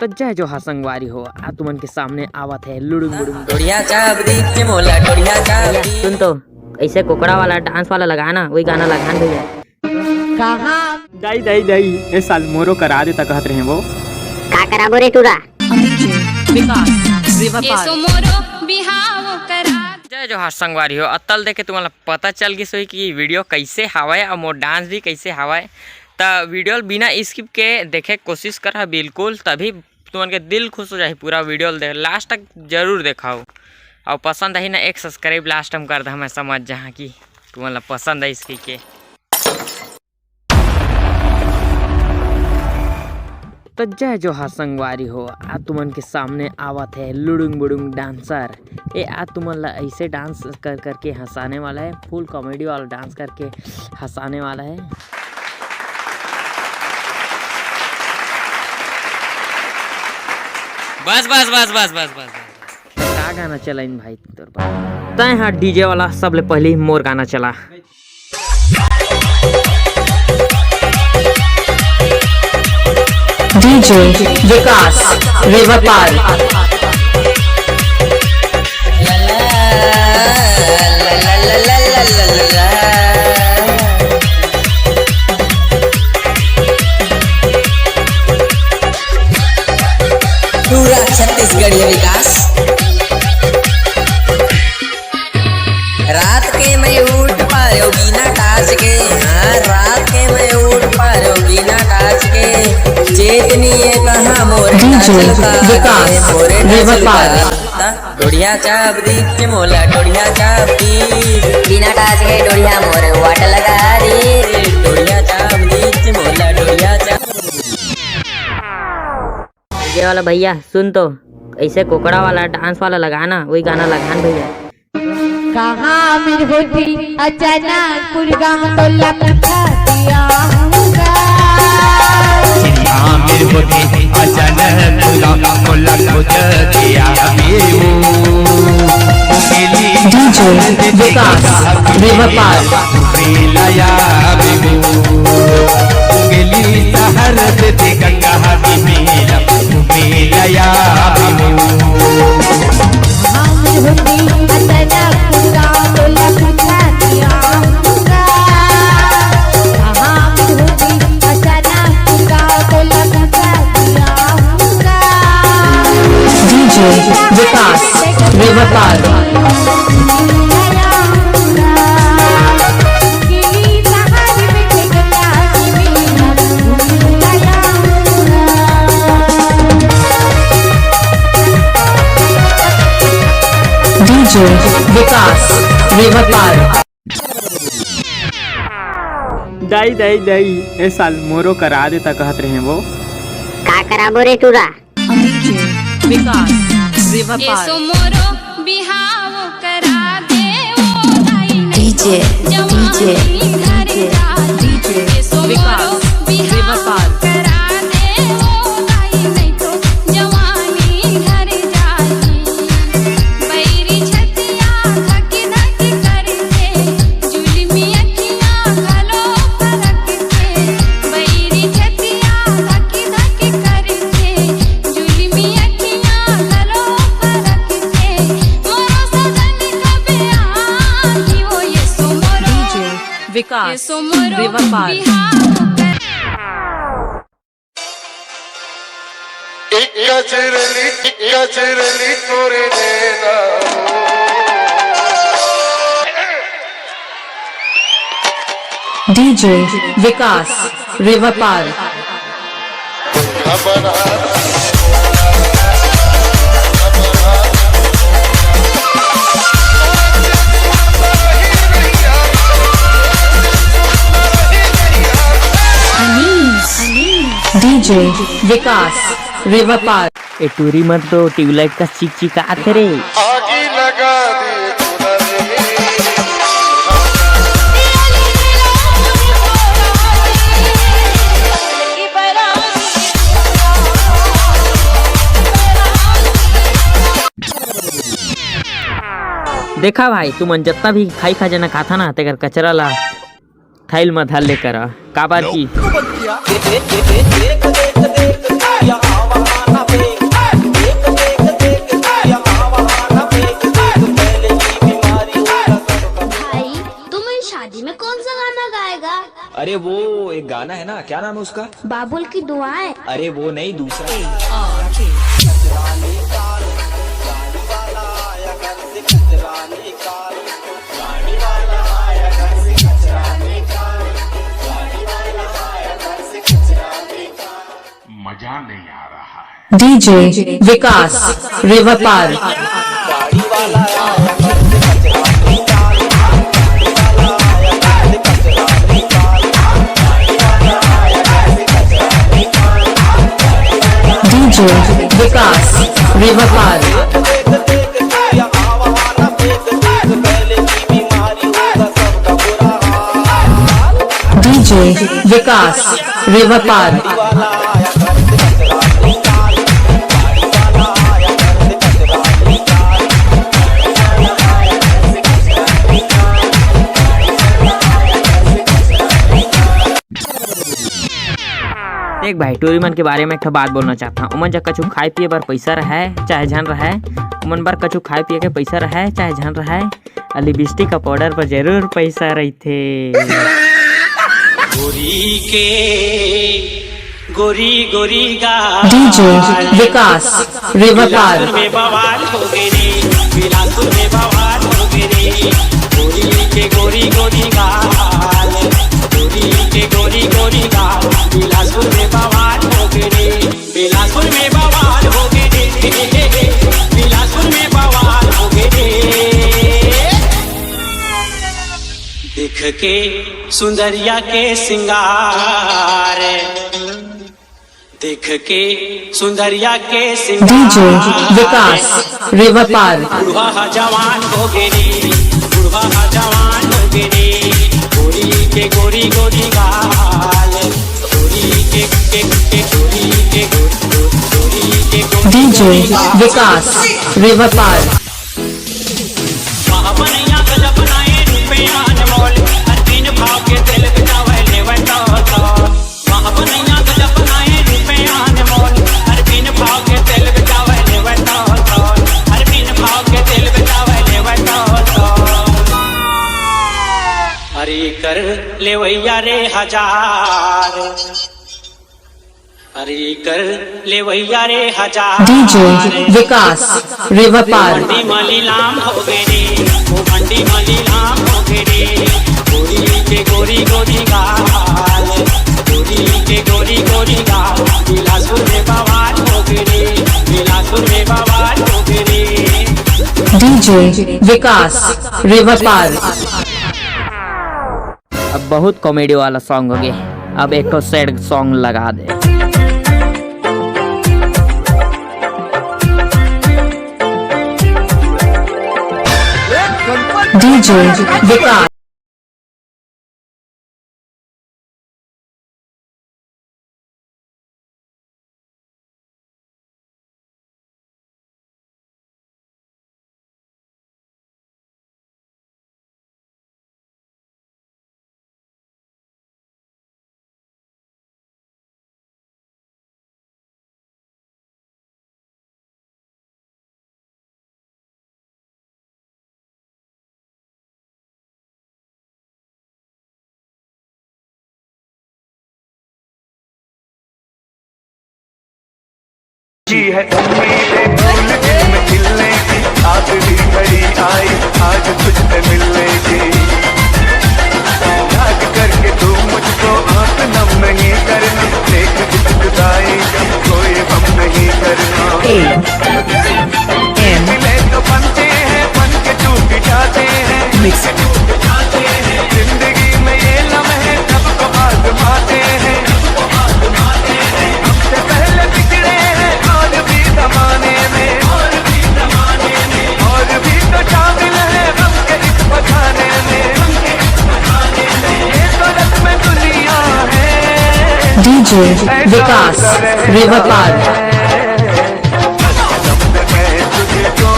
तो जय जो हा संगवारी हो आ तुमन के सामने आवत है लुडुंग बुडुंग डोड़िया चाबरी के मोला डोड़िया चाबरी। सुन तो ऐसे कोकड़ा वाला डांस वाला लगाना, वही गाना लगान भैया। दाई दाई दाई ए साल मोरो करा देता कहत रहे वो का कराबो रे टूरा। जय जो हा संगवारी हो अतल देखे तुम्हारा पता चल गई सोई कि वीडियो कैसे हवाए और मोर डांस भी कैसे हवाए। तो वीडियो बिना स्किप के देखे कोशिश करा बिल्कुल, तभी तुमन के दिल खुश हो जाए। पूरा वीडियो देख लास्ट तक जरूर देखाओ और पसंद आई ना एक सब्सक्राइब लास्ट टाइम कर दे, हमें समझ जहाँ की तुम्हारा पसंद है इसकी के। तो जय जो हा संगवारी हो आ तुमन के सामने आवत है लुडुंग बुडुंग डांसर। ए आ तुमन ला ऐसे डांस कर करके हंसाने वाला है, फुल कॉमेडी वाला डांस करके हंसाने वाला है। बस बस बस बस बस बस का गाना चला इन भाई तोर पास तय हाँ डीजे वाला सबले पहले मोर गाना चला। डीजे विकास रेवपाल। पूरा छत्तीसगढ़ विकास। रात के मैं उठ पायो बिना टाच के, हाँ रात के मैं उठ पायो बिना टाच के। चेतनी कहाँ मोरे विकास रेवपाल। डोड़िया चाबरी के मोला डोड़िया चाबरी। बिना टाच के डोरिया मोर वाट लगा दी। डोड़िया चाबरी के मोला डोड़िया चाबरी। डीजे वाला भैया सुन तो ऐसे कोकड़ा वाला डांस वाला लगाना, वही गाना लगान भैया। कहाँ मिल होती अचानक पुरगा तो लपटा दिया आमिर होती अचानक मुला मुझे दिया डीजे विकास रेवपाल। लाया गेली सहर दे गंगा मेला मेलाया डीजे विकास रेवपाल। डीजे विकास रेवपाल। दाई दाई दाई ए साल मोरो करा देता कहत रहे वो का कराबो रे टूरा। डीजे डीजे डीजे विकास रेवपाल। विकास रेवपाल। गजरली तोरे नैना डीजे विकास रेवपाल। डीजे विकास रेवपाल। ए टूरी मत तो ट्यूबलाइट का चिक चिक आते रे। आगे लगा दे देखा भाई तुमन जितना भी खाई खजाना खाता ना तेकर कचरा ला थाइल में धर लेकर काबर की गाना है ना, क्या नाम है उसका? बाबुल की दुआएं। अरे वो नहीं, दूसरा। मजा नहीं आ रहा है। डीजे विकास रिवर पार। डीजे विकास रिवर पार। डीजे विकास रिवर पार। एक भाई टूरी मन के बारे में एक बात बोलना चाहता हूँ। उमन जब कछु खाए पिए बर पैसा रहे चाहे झन रहे, उमन बर कछु खाए पिए के पैसा रहे चाहे झन रहे, लिपस्टिक का पाउडर पर जरूर पैसा रहते। गोरी गोरी गा डीजे विकास रिवर पार। में बवाल हो गए रे, बिलासपुर में बवाल हो गए रे। गोरी के गोरी गोरी गाल, गोरी के गोरी गोरी गाल, बिलासपुर में बवाल हो गए रे, बिलासपुर में बवाल हो गए रे, बिलासपुर में बवाल हो गए रे। देख के सुंदरिया के सिंगार, देख के सुंदरिया के सिंगार, डीजे विकास रिवर पार। बुढ़वा जवान हो गए रे, बुढ़वा जवान हो गए रे। गोरी के गोरी गोरी गाल, गोरी के गोरी के गोरी के गोरी। डीजे विकास रिवर पार। महाबनिया गजब बनाए रुपया अनमोल, हर दिन भाव के तेल बितावे लेवन तो। महाबनिया गजब बनाए रुपया अनमोल, हर दिन भाव के तेल बितावे लेवन तो, हर दिन भाव के तेल बितावे लेवन तो। हरी कर लेवैया रे हजार, हरी कर लेवैया रे हजार। डीजे विकास रिवर पार। मंडी मलीलाम हो गए रे, वो मंडी मलीलाम हो गए रे। गोरी के गोरी गोरी गाल, गोरी के गोरी गोरी गाल, बिलासपुर में बवाल हो गए रे, बिलासपुर में बवाल हो गए रे। डीजे विकास रिवर पार। अब बहुत कॉमेडी वाला सॉन्ग हो गया, अब एक तो सैड सॉन्ग लगा दे। डीजे विकास जी है उम्मीदें फूल जिनमें खिलने की, आखिरी घड़ी आई आज तुझसे मिलने की। याद करके तू मुझको आंख नम नहीं करना, देख जुदाई जब कोई गम नहीं करना। मिले तो बनते हैं, बन के टूट जाते हैं, टूट जाते हैं। जिंदगी में ये लम्हे सबको आजमाते हैं, हमसे पहले बिगड़े हैं और भी जमाने में, और भी जमाने में, और भी तो शामिल है हम के इस बखाने में, ये तो रस्म दुनिया है। डीजे विकास रिवर पार। मैं तुझको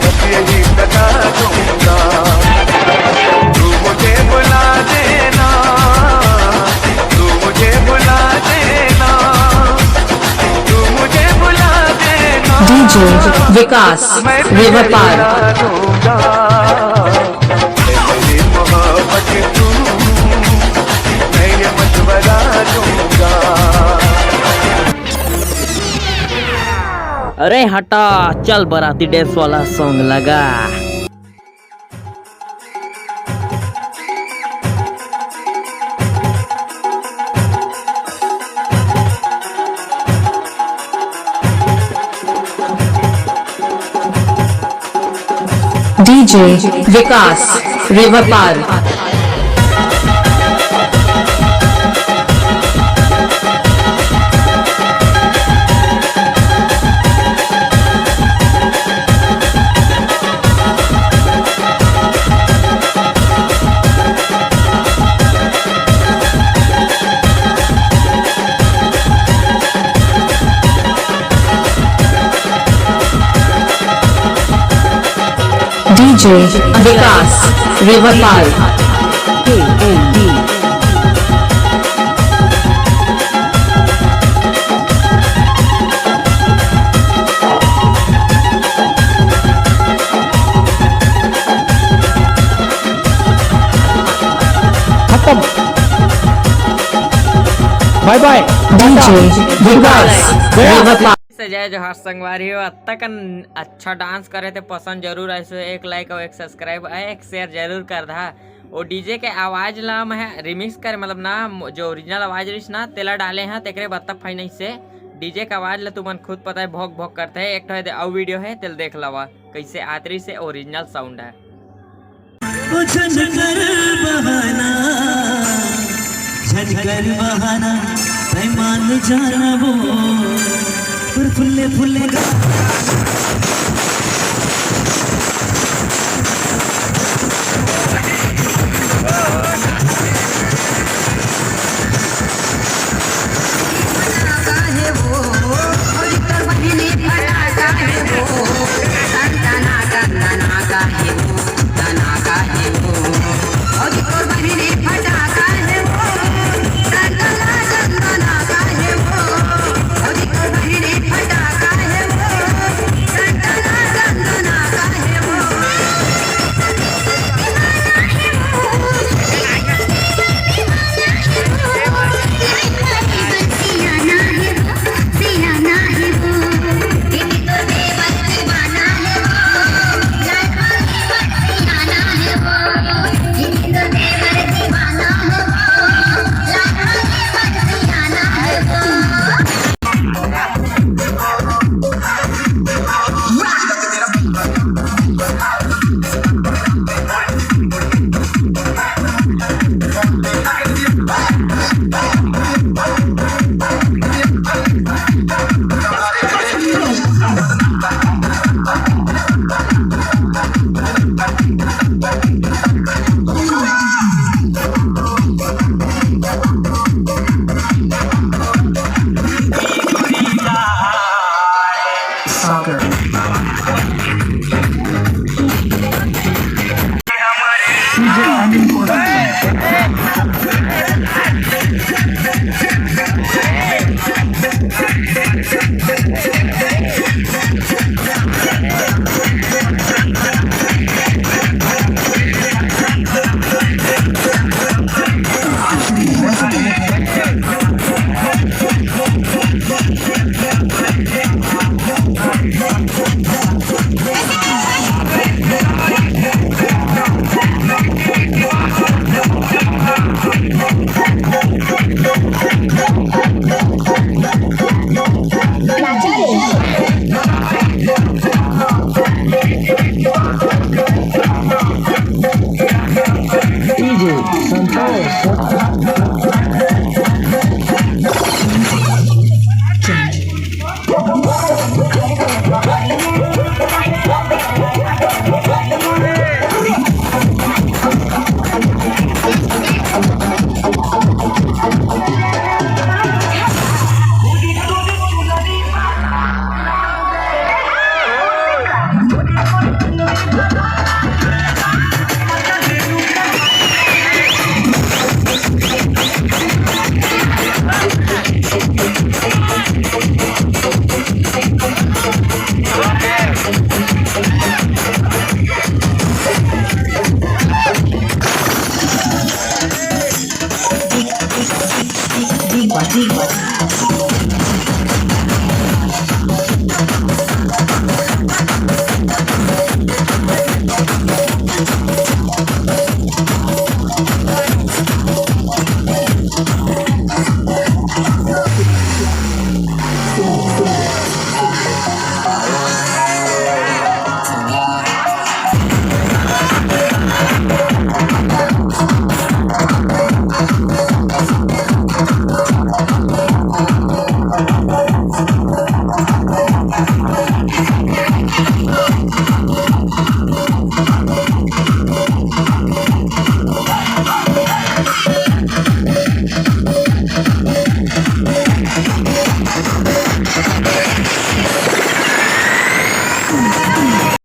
बस यही बता दूंगा, तू मुझे बुला देना, तू मुझे बुला देना, तू मुझे बुला देना। डीजे विकास रिवर पार। मेरी मोहब्बत तू, मैं अरे हटा, चल बाराती डांस वाला सॉन्ग लगा। डीजे विकास रिवर पार। डीजे विकास रिवर पार। Bye bye. DJ Vikas river पार। से जय जोहार संगवारी हो। अब तक अच्छा डांस करे थे पसंद जरूर ऐसे एक लाइक और एक सब्सक्राइब और एक शेयर जरूर कर दा। और डीजे के आवाज ला मैं रिमिक्स कर मतलब ना जो ओरिजिनल आवाज रही ना तेला डाले हैं तेरे बत्ता फाइनल से डीजे का आवाज ला तुमन खुद पता है भोग भोग करते है। एक तो और वीडियो है तेल देख लवा कैसे आतरी से ओरिजिनल साउंड है। झनकर बहाना मान जाना वो फुल्ले फुल्ले फटाका है वो